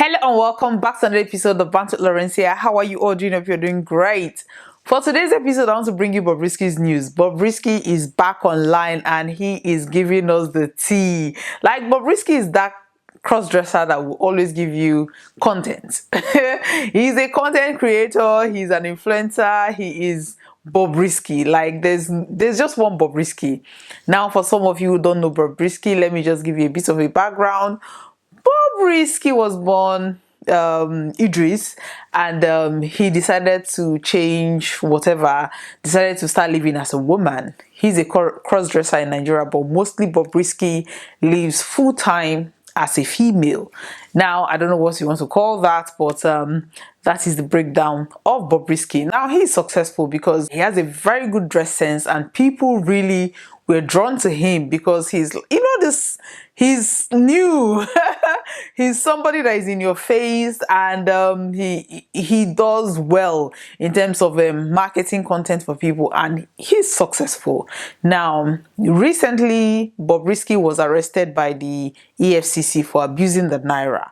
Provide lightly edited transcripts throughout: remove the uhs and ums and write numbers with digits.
Hello and welcome back to another episode of Bantz with Lawrencia. How are you all doing? Hope you're doing great. For today's episode, I want to bring you Bobrisky's news. Bobrisky is back online and he is giving us the tea. Like, Bobrisky is that cross-dresser that will always give you content. He's a content creator, he's an influencer, he is Bobrisky. Like, there's just one Bobrisky. Now, for some of you who don't know Bobrisky, let me just give you a bit of a background. Bobrisky was born Idris, and he decided to change whatever, decided to start living as a woman. He's a cross-dresser in Nigeria, but mostly Bobrisky lives full-time as a female. Now, I don't know what you want to call that, but that is the breakdown of Bobrisky. Now, he's successful because he has a very good dress sense and people really were drawn to him because he's new. He's somebody that is in your face, and he does well in terms of marketing content for people, and he's successful. Now, recently Bobrisky was arrested by the EFCC for abusing the Naira.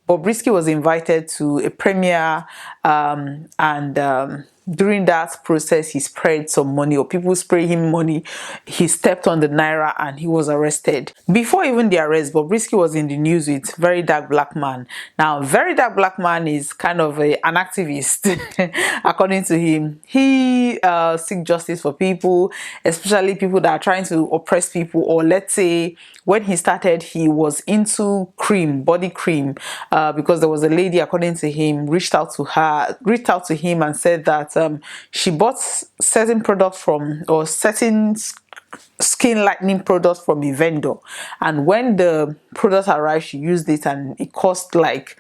Bobrisky was invited to a premiere, and during that process he spread some money, or people sprayed him money. He stepped on the Naira and he was arrested. Before even the arrest, Bobrisky was in the news with Very Dark Black Man. Now, Very Dark Black Man is kind of an activist. According to him, he seeks justice for people, especially people that are trying to oppress people. Or let's say when he started, he was into cream, body cream, because there was a lady, according to him, reached out to him and said that she bought certain products from, or certain skin lightening products from a vendor, and when the product arrived, she used it and it caused like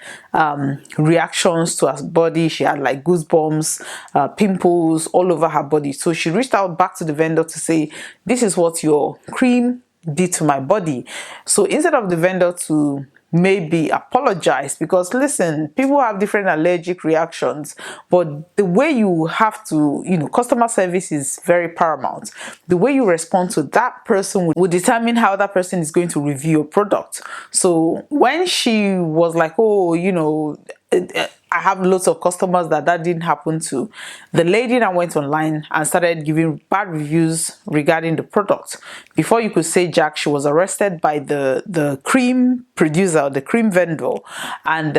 reactions to her body. She had like goosebumps, pimples all over her body. So she reached out back to the vendor to say, this is what your cream did to my body. So instead of the vendor to maybe apologize, because listen, people have different allergic reactions, but the way you have to, customer service is very paramount. The way you respond to that person will determine how that person is going to review your product. So when she was like, oh, I have lots of customers that didn't happen to, the lady now went online and started giving bad reviews regarding the product. Before you could say jack, she was arrested by the cream producer, the cream vendor. And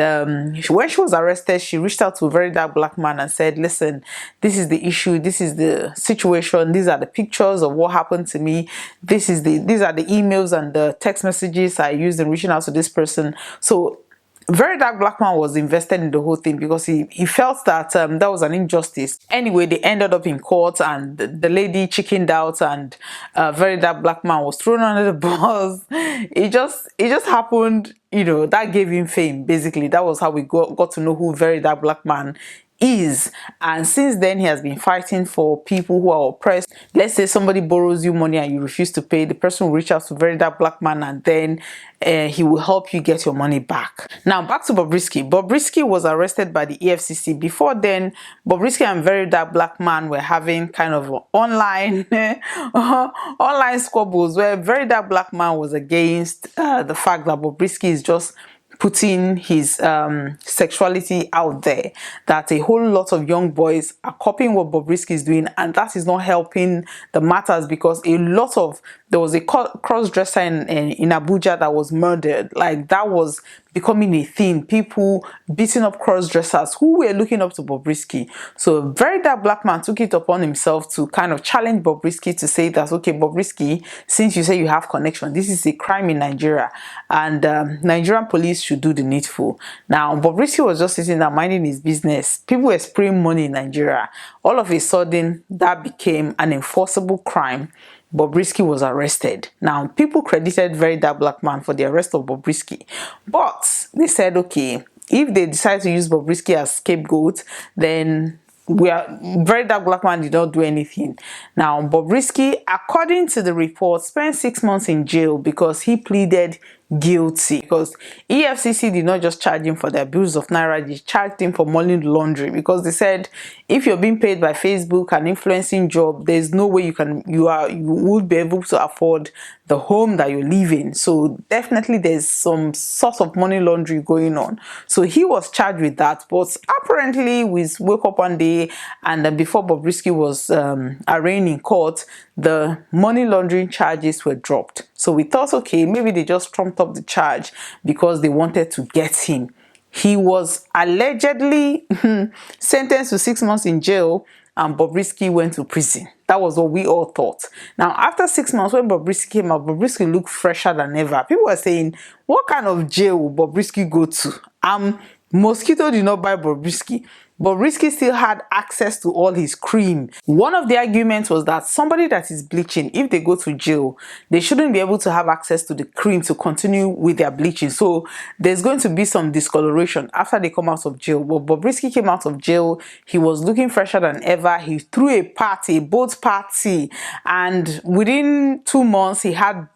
when she was arrested, she reached out to a Very Dark Black Man and said, listen, this is the issue, this is the situation, these are the pictures of what happened to me, these are the emails and the text messages I used in reaching out to this person. So Very Dark Black Man was invested in the whole thing because he felt that that was an injustice. Anyway, they ended up in court, and the lady chickened out, and Very Dark Black Man was thrown under the bus. It just happened, that gave him fame. Basically, that was how we got to know who Very Dark Black Man is. And since then, he has been fighting for people who are oppressed. Let's say somebody borrows you money and you refuse to pay, the person will reach out to Very Dark Black Man, and then he will help you get your money back. Now, back to Bobrisky. Bobrisky was arrested by the EFCC. Before then, Bobrisky and Very Dark Black Man were having kind of online squabbles where Very Dark Black Man was against the fact that Bobrisky is just putting his sexuality out there, that a whole lot of young boys are copying what Bobrisky is doing, and that is not helping the matters, because there was a cross-dresser in Abuja that was murdered. Like, that was becoming a thing, people beating up cross-dressers who were looking up to Bobrisky. So Very Dark Black Man took it upon himself to kind of challenge Bobrisky to say that, okay, Bobrisky, since you say you have connection, this is a crime in Nigeria, and Nigerian police should do the needful. Now, Bobrisky was just sitting there minding his business. People were spraying money in Nigeria. All of a sudden, that became an enforceable crime. Bobrisky was arrested. Now, people credited Very Dark Black Man for the arrest of Bobrisky, but they said, okay, if they decide to use Bobrisky as scapegoat, then Very Dark Black Man did not do anything. Now, Bobrisky, according to the report, spent 6 months in jail because he pleaded guilty, because EFCC did not just charge him for the abuse of Naira, they charged him for money laundering, because they said if you're being paid by Facebook, an influencing job, there's no way you would be able to afford the home that you're living. So definitely there's some sort of money laundering going on. So he was charged with that, but apparently we woke up one day and before Bobrisky was arraigned in court, the money laundering charges were dropped. So we thought, okay, maybe they just trumped up the charge because they wanted to get him. He was allegedly sentenced to 6 months in jail, and Bobrisky went to prison. That was what we all thought. Now, after 6 months, when Bobrisky came out, Bobrisky looked fresher than ever. People were saying, what kind of jail will Bobrisky go to? Mosquito did not buy Bobrisky. Bobrisky still had access to all his cream. One of the arguments was that somebody that is bleaching, if they go to jail, they shouldn't be able to have access to the cream to continue with their bleaching. So there's going to be some discoloration after they come out of jail. But Bobrisky came out of jail, he was looking fresher than ever. He threw a party, a boat party, and within 2 months he had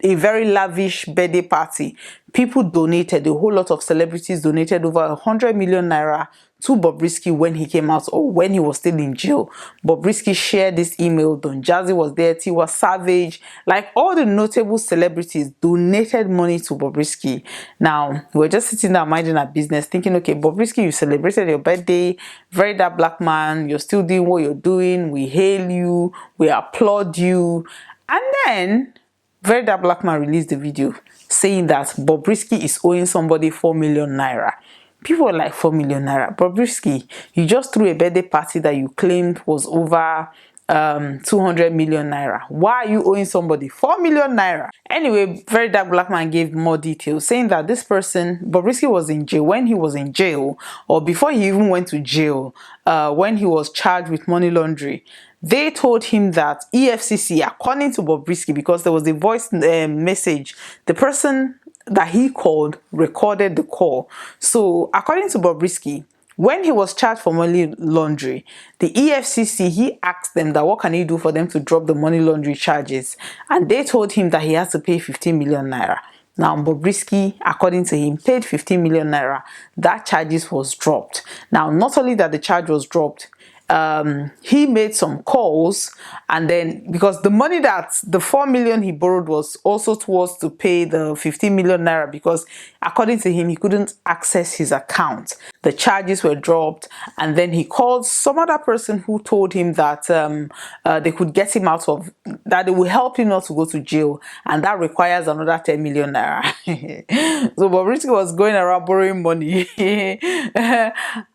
a very lavish birthday party. People donated, a whole lot of celebrities donated over 100 million naira to Bobrisky when he came out, or when he was still in jail. Bobrisky shared this email. Don Jazzy was there, Tiwa Savage, like all the notable celebrities donated money to Bobrisky. Now, we're just sitting there minding our business, thinking, okay, Bobrisky, you celebrated your birthday, very that black man, you're still doing what you're doing, we hail you, we applaud you. And then Very That Black Man released the video saying that Bobrisky is owing somebody 4 million naira. People were like, 4 million naira. Bobrisky, you just threw a birthday party that you claimed was over 200 million naira. Why are you owing somebody 4 million naira? Anyway, Very Dark Black Man gave more details, saying that this person, Bobrisky, was in jail. When he was in jail, or before he even went to jail, when he was charged with money laundering, they told him that EFCC, according to Bobrisky, because there was a voice message, the person that he called recorded the call. So according to Bobrisky, when he was charged for money laundering, the EFCC, he asked them that what can he do for them to drop the money laundering charges, and they told him that he has to pay 15 million naira. Now, Bobrisky, according to him, paid 15 million naira. That charges was dropped. Now, not only that the charge was dropped, he made some calls, and then because the money that the 4 million he borrowed was also towards to pay the 15 million naira, because according to him, he couldn't access his account. The charges were dropped, and then he called some other person who told him that they could get him out of, that they will help him not to go to jail, and that requires another 10 million naira. So Bobrisky was going around borrowing money.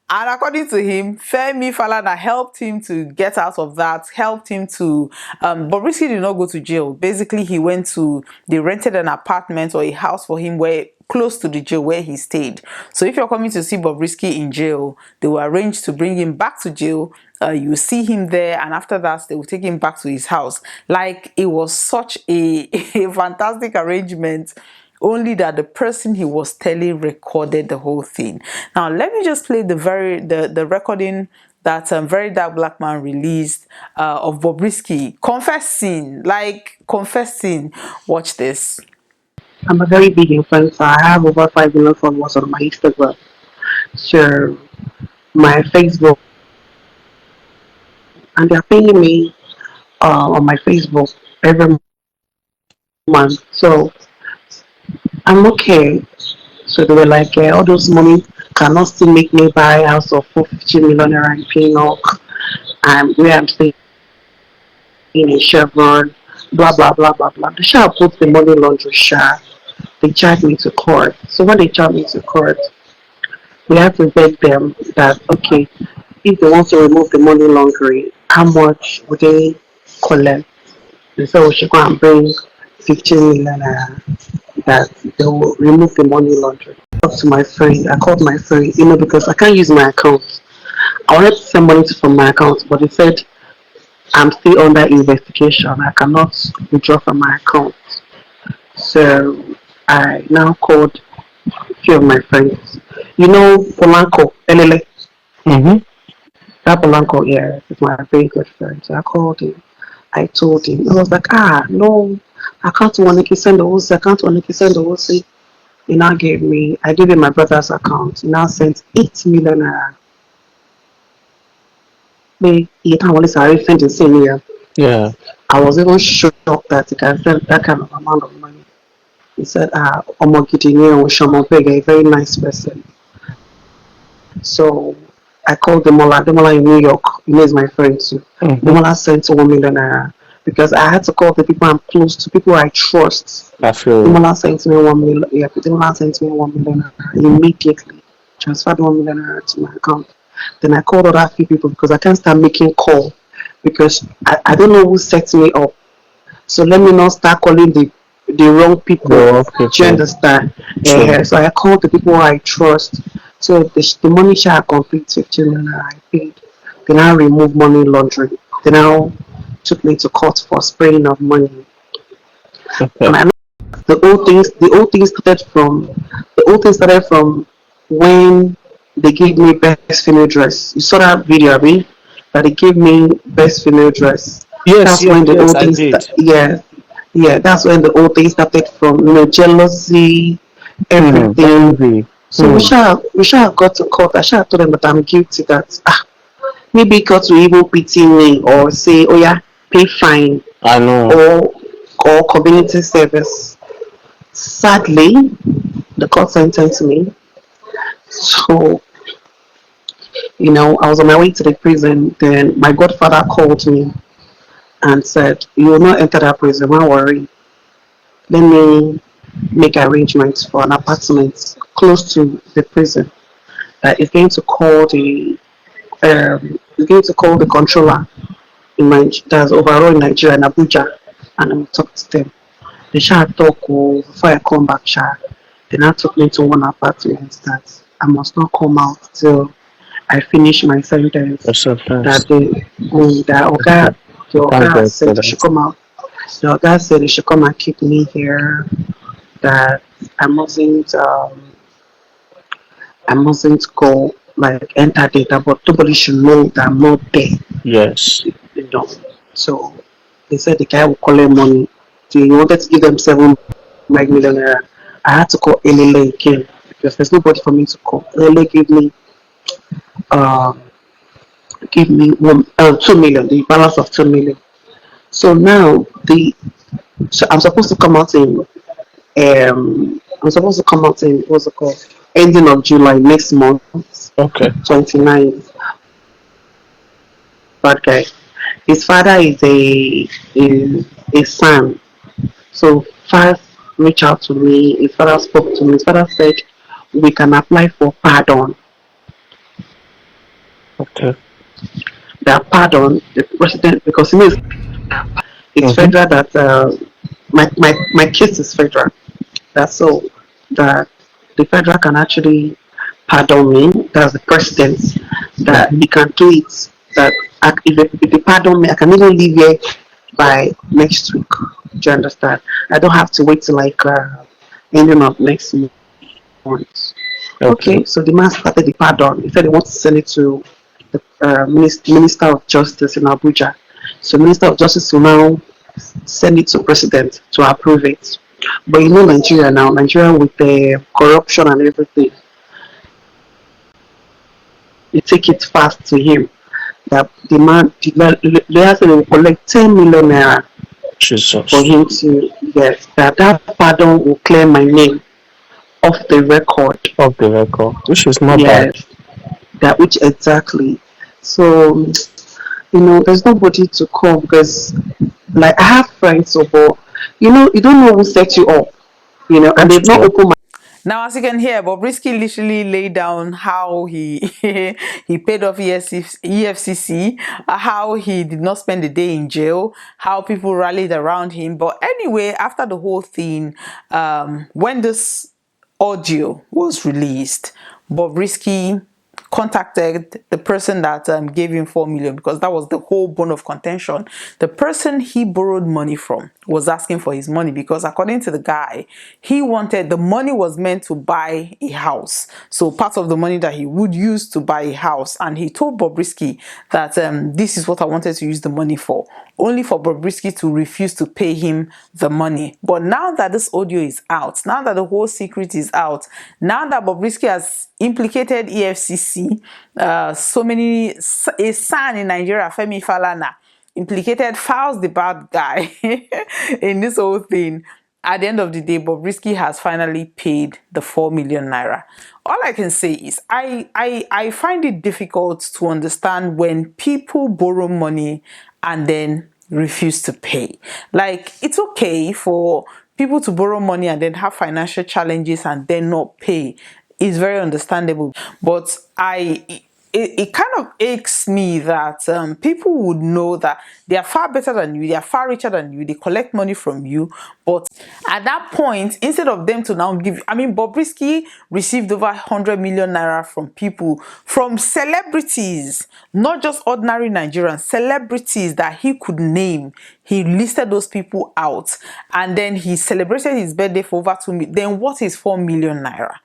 And according to him, Femi Falana helped him to get out of that, helped him to, Bobrisky did not go to jail. Basically, they rented an apartment or a house for him where close to the jail where he stayed. So if you're coming to see Bobrisky in jail, they will arrange to bring him back to jail. You see him there, and after that, they will take him back to his house. Like, it was such a fantastic arrangement. Only that the person he was telling recorded the whole thing. Now, let me just play the recording that Very Dark Black Man released of Bobrisky confessing. Watch this. I'm a very big influencer. I have over 5 million followers on my Instagram. So my Facebook, and they're paying me on my Facebook every month. So I'm okay. So they were like, all those money cannot still make me buy a house of 450 million naira in Pinok, and where I'm staying in Chevron, blah blah blah blah blah. The shah put the money laundry shah. They charged me to court. So when they charged me to court, we have to beg them that, okay, if they want to remove the money laundering, how much would they collect? They said we should go and bring 15 million that they will remove the money laundering. I called my friend, because I can't use my account. I wanted to send money from my account, but they said I'm still under investigation. I cannot withdraw from my account. So I now called a few of my friends. Polanco, Elele. Mm-hmm. That Polanco, yeah, is my very good friend. So I called him. I told him. He was like, no, Account one, he send the whole account one, he send the whole. He now gave me, I gave him my brother's account. He now sent 8 million naira. Me, he can't only say the same year. Yeah. I was even shocked that he can send that kind of amount of money. He said, Omogidini Oshomobega, a very nice person. So I called Demola in New York. He is my friend too. Demola sent 1 million naira because I had to call the people I'm close to, people I trust. Demola sent me 1 million. Yeah, Demola sent me 1 million naira immediately. Transferred 1 million naira to my account. Then I called other few people because I can't start making call because I don't know who set me up. So let me not start calling the wrong people. Do you understand? So I called the people I trust. So the money shall complete 15 million I paid. They now remove money laundering. They now took me to court for spraying of money. And I know the old things started from when they gave me best female dress. You saw that video, I mean, that they gave me best female dress. That's when the old things that's when the old things started from, jealousy, everything. So we shall got to court. I shall told them that I'm guilty, that maybe court will even pity me or say, oh yeah, pay fine. I know. Or community service. Sadly, the court sentenced me. So, I was on my way to the prison. Then my godfather called me and said, you will not enter that prison, don't worry. Let me make arrangements for an apartment close to the prison. He's going to call the controller that's overall in Nigeria, in Abuja, and I'm talk to them. They shall talk before I come back. They now took me to one apartment that I must not come out till I finish my sentence. That the Oga said they should come out. The Oga said they should come and keep me here. That I mustn't go like enter data, but nobody should know that I'm not there. Yes. So they said the guy will collect money. So he wanted to give them 7 million naira. I had to call Elele again because there's nobody for me to call. Elele gave me 2 million, the balance of 2 million. So now I'm supposed to come out in what's it called? Ending of July next month. Okay. 29th. Bad guy. His father is a son. So first reached out to me. His father spoke to me. His father said we can apply for pardon. Okay. That pardon the president, because it's federal that my case is federal. That's so that the federal can actually pardon me. That's the president that he can do it. That if they pardon me, I can even leave here by next week. Do you understand? I don't have to wait till like ending of next month. Okay, so the man started the pardon. He said he wants to send it to the Minister of Justice in Abuja. So Minister of Justice will now send it to President to approve it. But Nigeria now, with the corruption and everything, you take it fast to him. That the man, the lawyer said he will collect 10 million naira for him to, yes, that pardon will clear my name off the record. Which is not bad. That which exactly. So, there's nobody to call because, like, I have friends, but you don't know who set you up, and they've not opened my. Now, as you can hear, Bobrisky literally laid down how he he paid off EFCC, how he did not spend the day in jail, how people rallied around him. But anyway, after the whole thing, when this audio was released, Bobrisky contacted the person that gave him 4 million, because that was the whole bone of contention. The person he borrowed money from was asking for his money, because according to the guy, he wanted, the money was meant to buy a house, so part of the money that he would use to buy a house. And he told Bobrisky that this is what I wanted to use the money for, only for Bobrisky to refuse to pay him the money. But now that this audio is out, now that the whole secret is out, now that Bobrisky has implicated EFCC, a son in Nigeria, Femi Falana, implicated, files the bad guy in this whole thing. At the end of the day, Bobrisky has finally paid the 4 million naira. All I can say is I find it difficult to understand when people borrow money and then refuse to pay. Like, it's okay for people to borrow money and then have financial challenges and then not pay. It's very understandable. But it kind of aches me that people would know that they are far better than you, they are far richer than you, they collect money from you, but at that point, instead of them to now give, I mean, Bobrisky received over 100 million naira from people, from celebrities, not just ordinary Nigerians, celebrities that he could name. He listed those people out, and then he celebrated his birthday for over 2 million. Then what is 4 million naira?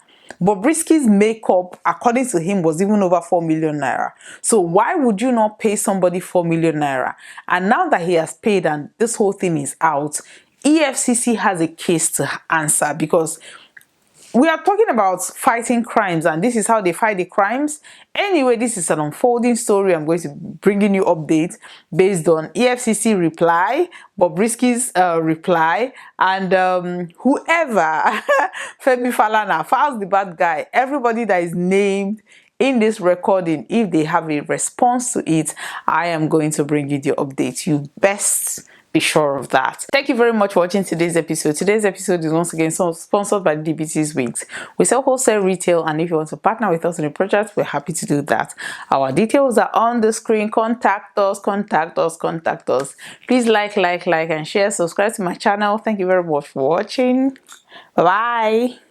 Bobrisky's makeup, according to him, was even over 4 million naira. So why would you not pay somebody 4 million naira? And now that he has paid and this whole thing is out, EFCC has a case to answer, because we are talking about fighting crimes, and this is how they fight the crimes. Anyway, this is an unfolding story. I'm going to bring you updates based on EFCC reply, Bobrisky's reply, and whoever Femi Falana, files the bad guy, everybody that is named in this recording, if they have a response to it, I am going to bring you the updates. You best be sure of that. Thank you very much for watching today's episode. Today's episode is once again sponsored by DBT's Wigs. We sell wholesale retail, and if you want to partner with us in the project, we're happy to do that. Our details are on the screen. Contact us. Please like and share. Subscribe to my channel. Thank you very much for watching. Bye bye.